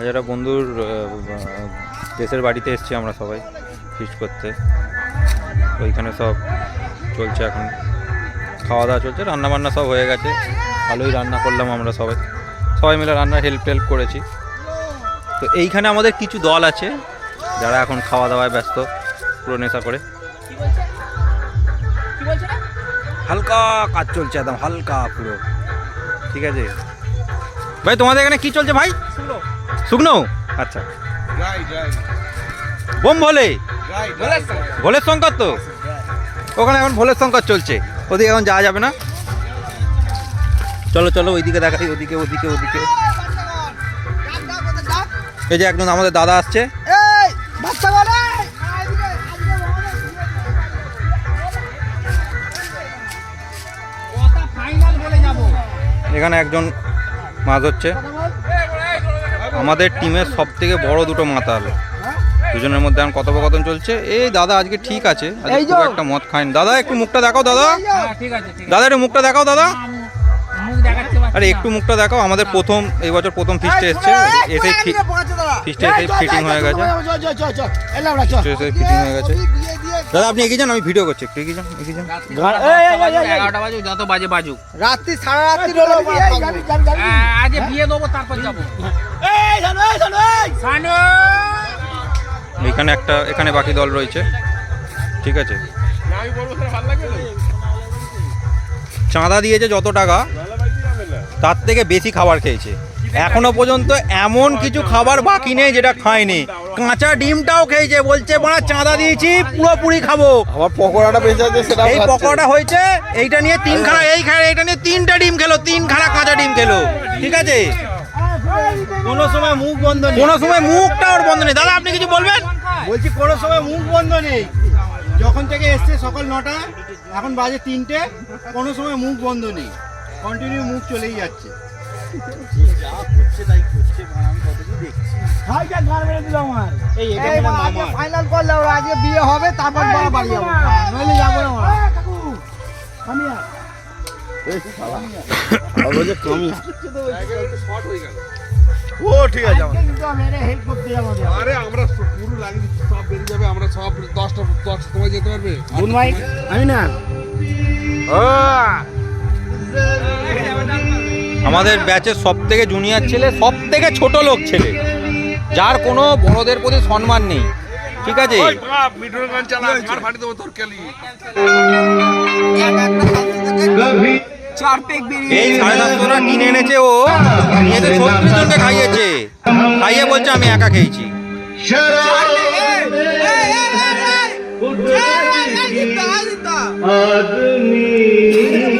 যারা বন্ধুর দেশের বাড়িতে এসেছি আমরা সবাই ফিস্ট করতে, ওইখানে সব চলছে এখন, খাওয়া দাওয়া চলছে, রান্নাবান্না সব হয়ে গেছে, ভালোই রান্না করলাম আমরা সবাই মিলে রান্না হেল্প করেছি। তো এইখানে আমাদের কিছু দল আছে যারা এখন খাওয়া দাওয়ায় ব্যস্ত, পুরো নেশা করে, হালকা কাজ চলছে, একদম হালকা পুরো। ঠিক আছে ভাই, তোমাদের এখানে কি চলছে ভাই? শুকনো? আচ্ছা, বোম ভোলে, ভোলের সংকট, তো ওখানে এখন ভোলের সংকট চলছে, ওদিকে এখন যাওয়া যাবে না। চলো চলো ওইদিকে দেখাই, ওদিকে ওদিকে ওদিকে। এই যে একজন আমাদের দাদা আসছে, এখানে একজন মাছ হচ্ছে। আমাদের টিমের সব থেকে বড় দুটো মাতাল, দুজনের মধ্যে এখন কথোপকথন চলছে। এই দাদা আজকে ঠিক আছে, আজকে খুব একটা মদ খায়নি। দাদা একটু মুখটা দেখাও, দাদা দাদা একটু মুখটা দেখাও, দাদা আরে একটু মুখটা দেখাও। আমাদের এই বছর প্রথম ফিস্টে এসছে, এসে ফিস্টে এসে ফিটিং হয়ে গেছে, ফিটিং হয়ে গেছে। দাদা আপনি এগিয়ে যান, আমি ভিডিও করছি, একটু এগিয়ে যান, এগিয়ে যান। 11টা বাজুক, যত বাজে বাজুক, রাত্রি সারা রাত্রি হলো, আগে বিয়ে দেবো তারপর যাবো। এখানে বাকি দল রয়েছে, ঠিক আছে। চাঁদা দিয়েছে যত টাকা, তার থেকে বেশি খাবার খেয়েছে। এখনো পর্যন্ত এমন কিছু খাবার বাকি নেই যেটা খায়নি। কাঁচা ডিমটাও খেয়েছে, বলছে বড়া চাঁদা দিয়েছি পুরোপুরি খাবো। আমার পকোড়াটা বেঁচে আছে, সেটা এই পকোড়াটা হয়েছে, এইটা নিয়ে এইটা নিয়ে 3টা ডিম খেলো, 3খানা কাঁচা ডিম খেলো, ঠিক আছে। কোনো সময় মুখ বন্ধ নেই, কোনো সময় মুখটা ওর বন্ধ নেই। দাদা আপনি কিছু বলবেন? বলছি কোনো সময় মুখ বন্ধ নেই। যখন থেকে এসছে সকাল 9টা, এখন বাজে 3টে, কোনো সময় মুখ বন্ধ নেই, কন্টিনিউ মুখ চলেই যাচ্ছে। ফাইনাল করলে ওরা আজকে বিয়ে হবে, তারপর বাড়ি যাবো, নইলে যাবো না। ও ঠিক আছে, আরে আমরা পুরো লাগিয়ে সব বেরিয়ে যাবে, আমরা সব 10টা সময় যেতে পারবে। আমি না, আমাদের ব্যাচের সব থেকে জুনিয়র ছেলে, সব থেকে ছোট লোক ছেলে, যার কোনো বড়দের প্রতি সম্মান নেই, ঠিক আছে। এই 750 টাকা কিনে এনেছে, ও নিজেদের 36 জনকে খাইয়েছে, খাইয়ে বলছে আমি একা খেয়েছি। আজ